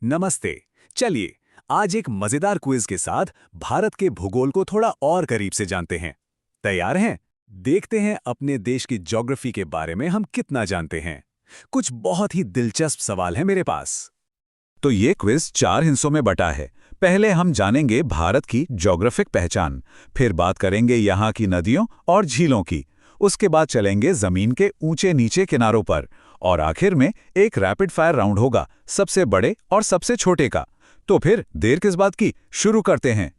नमस्ते। चलिए आज एक मजेदार क्विज के साथ भारत के भूगोल को थोड़ा और करीब से जानते हैं। तैयार हैं? देखते हैं अपने देश की ज्योग्राफी के बारे में हम कितना जानते हैं। कुछ बहुत ही दिलचस्प सवाल हैं मेरे पास। तो ये क्विज 4 हिस्सों में बटा है। पहले हम जानेंगे भारत की ज्योग्राफिक पहचान, फिर बात करेंगे यहाँ की नदियों और झीलों की, उसके बाद चलेंगे जमीन के ऊंचे नीचे किनारों पर, और आखिर में एक रैपिड फायर राउंड होगा, सबसे बड़े और सबसे छोटे का। तो फिर देर किस बात की, शुरू करते हैं।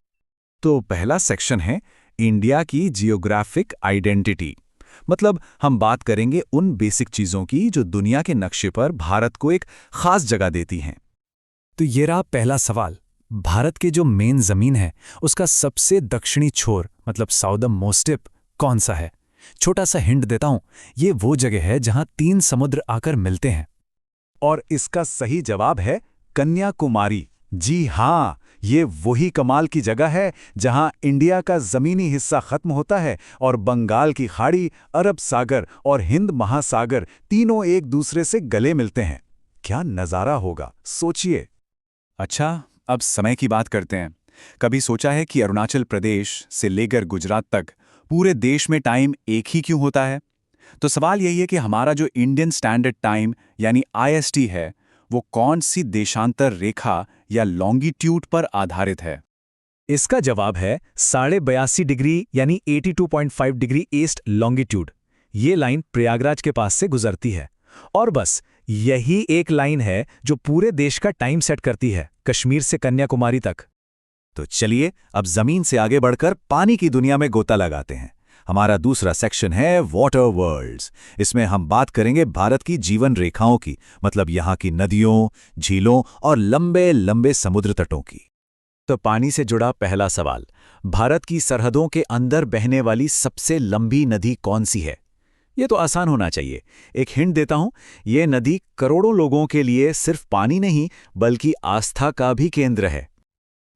तो पहला सेक्शन है इंडिया की जियोग्राफिक आइडेंटिटी। मतलब हम बात करेंगे उन बेसिक चीजों की जो दुनिया के नक्शे पर भारत को एक खास जगह देती हैं। तो ये रहा पहला सवाल। भारत के जो मेन जमीन है उसका सबसे दक्षिणी छोर मतलब साउदर्न मोस्ट टिप कौन सा है? छोटा सा हिंट देता हूं, ये वो जगह है जहां 3 समुद्र आकर मिलते हैं। और इसका सही जवाब है कन्याकुमारी। जी हाँ, ये वही कमाल की जगह है जहां इंडिया का जमीनी हिस्सा खत्म होता है और बंगाल की खाड़ी, अरब सागर और हिंद महासागर तीनों एक दूसरे से गले मिलते हैं। क्या नज़ारा होगा, सोचिए। अच्छा, अब समय की बात करते हैं। कभी सोचा है कि अरुणाचल प्रदेश से लेकर गुजरात तक पूरे देश में टाइम एक ही क्यों होता है? तो सवाल यही है कि हमारा जो इंडियन स्टैंडर्ड टाइम यानी IST है, वो कौन सी देशांतर रेखा या लॉन्गिट्यूड पर आधारित है? इसका जवाब है 82.5 डिग्री यानी 82.5 डिग्री ईस्ट लॉन्गिट्यूड। ये लाइन प्रयागराज के पास से गुजरती है। और बस यही एक लाइन है जो पूरे देश का टाइम सेट करती है, कश्मीर से कन्याकुमारी तक। तो चलिए अब जमीन से आगे बढ़कर पानी की दुनिया में गोता लगाते हैं। हमारा दूसरा सेक्शन है वाटर वर्ल्ड्स। इसमें हम बात करेंगे भारत की जीवन रेखाओं की, मतलब यहाँ की नदियों, झीलों और लंबे लंबे समुद्र तटों की। तो पानी से जुड़ा पहला सवाल, भारत की सरहदों के अंदर बहने वाली सबसे लंबी नदी कौन सी है? ये तो आसान होना चाहिए। एक हिंट देता हूं, ये नदी करोड़ों लोगों के लिए सिर्फ पानी नहीं बल्कि आस्था का भी केंद्र है।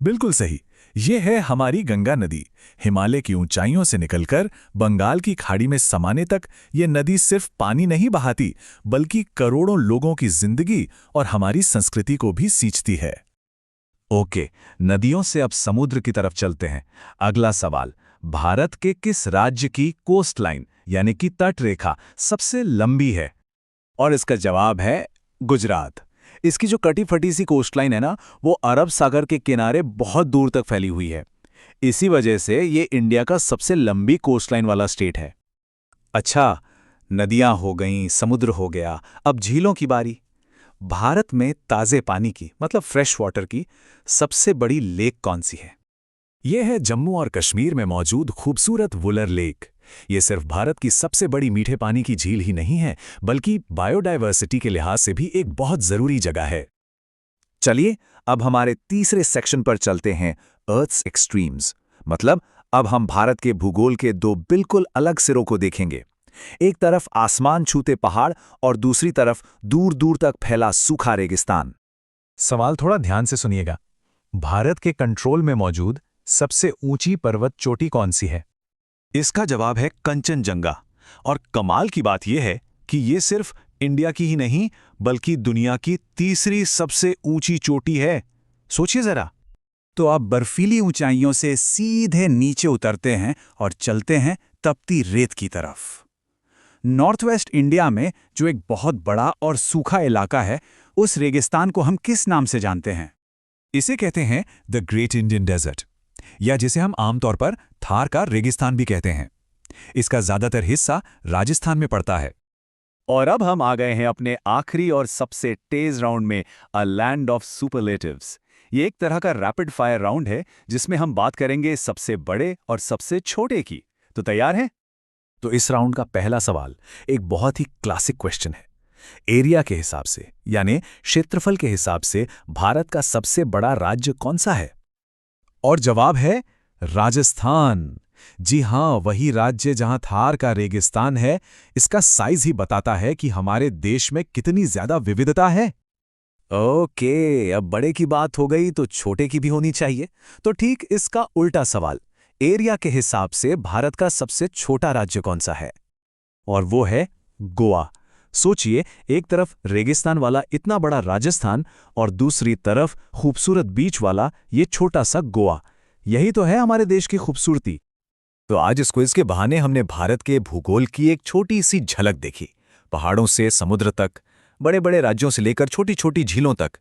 बिल्कुल सही, ये है हमारी गंगा नदी। हिमालय की ऊंचाइयों से निकलकर बंगाल की खाड़ी में समाने तक ये नदी सिर्फ पानी नहीं बहाती बल्कि करोड़ों लोगों की जिंदगी और हमारी संस्कृति को भी सींचती है। ओके, नदियों से अब समुद्र की तरफ चलते हैं। अगला सवाल, भारत के किस राज्य की कोस्ट लाइन यानी कि तट रेखा सबसे लंबी है? और इसका जवाब है गुजरात। इसकी जो कटी फटी सी कोस्टलाइन है ना, वो अरब सागर के किनारे बहुत दूर तक फैली हुई है। इसी वजह से ये इंडिया का सबसे लंबी कोस्टलाइन वाला स्टेट है। अच्छा, नदियां हो गईं, समुद्र हो गया, अब झीलों की बारी। भारत में ताजे पानी की मतलब फ्रेश वाटर की सबसे बड़ी लेक कौन सी है? ये है जम्मू और कश्मीर में मौजूद खूबसूरत वुलर लेक। ये सिर्फ भारत की सबसे बड़ी मीठे पानी की झील ही नहीं है बल्कि बायोडायवर्सिटी के लिहाज से भी एक बहुत जरूरी जगह है। चलिए अब हमारे तीसरे सेक्शन पर चलते हैं, अर्थ्स एक्सट्रीम्स। मतलब अब हम भारत के भूगोल के 2 बिल्कुल अलग सिरों को देखेंगे। एक तरफ आसमान छूते पहाड़ और दूसरी तरफ दूर दूर तक फैला सूखा रेगिस्तान। सवाल थोड़ा ध्यान से सुनिएगा। भारत के कंट्रोल में मौजूद सबसे ऊंची पर्वत चोटी कौन सी है? इसका जवाब है कंचनजंगा। और कमाल की बात यह है कि ये सिर्फ इंडिया की ही नहीं बल्कि दुनिया की तीसरी सबसे ऊंची चोटी है। सोचिए जरा। तो आप बर्फीली ऊंचाइयों से सीधे नीचे उतरते हैं और चलते हैं तपती रेत की तरफ। नॉर्थ वेस्ट इंडिया में जो एक बहुत बड़ा और सूखा इलाका है, उस रेगिस्तान को हम किस नाम से जानते हैं? इसे कहते हैं द ग्रेट इंडियन डेजर्ट, या जिसे हम आमतौर पर थार का रेगिस्तान भी कहते हैं। इसका ज्यादातर हिस्सा राजस्थान में पड़ता है। और अब हम आ गए हैं अपने आखिरी और सबसे तेज राउंड में, अ लैंड ऑफ सुपरलेटिव्स। ये एक तरह का रैपिड फायर राउंड है जिसमें हम बात करेंगे सबसे बड़े और सबसे छोटे की। तो तैयार हैं? तो इस राउंड का पहला सवाल एक बहुत ही क्लासिक क्वेश्चन है। एरिया के हिसाब से यानी क्षेत्रफल के हिसाब से भारत का सबसे बड़ा राज्य कौन सा है? और जवाब है राजस्थान। जी हां, वही राज्य जहां थार का रेगिस्तान है। इसका साइज ही बताता है कि हमारे देश में कितनी ज्यादा विविधता है। ओके, अब बड़े की बात हो गई तो छोटे की भी होनी चाहिए। तो ठीक इसका उल्टा सवाल, एरिया के हिसाब से भारत का सबसे छोटा राज्य कौन सा है? और वो है गोवा। सोचिए, एक तरफ रेगिस्तान वाला इतना बड़ा राजस्थान और दूसरी तरफ खूबसूरत बीच वाला ये छोटा सा गोवा। यही तो है हमारे देश की खूबसूरती। तो आज इस क्विज के बहाने हमने भारत के भूगोल की एक छोटी सी झलक देखी। पहाड़ों से समुद्र तक, बड़े बड़े राज्यों से लेकर छोटी छोटी झीलों तक।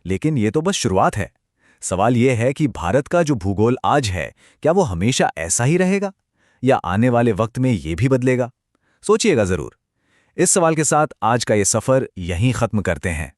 लेकिन ये तो बस शुरुआत है। सवाल ये है कि भारत का जो भूगोल आज है, क्या वो हमेशा ऐसा ही रहेगा या आने वाले वक्त में ये भी बदलेगा? सोचिएगा जरूर। इस सवाल के साथ आज का ये सफर यहीं खत्म करते हैं।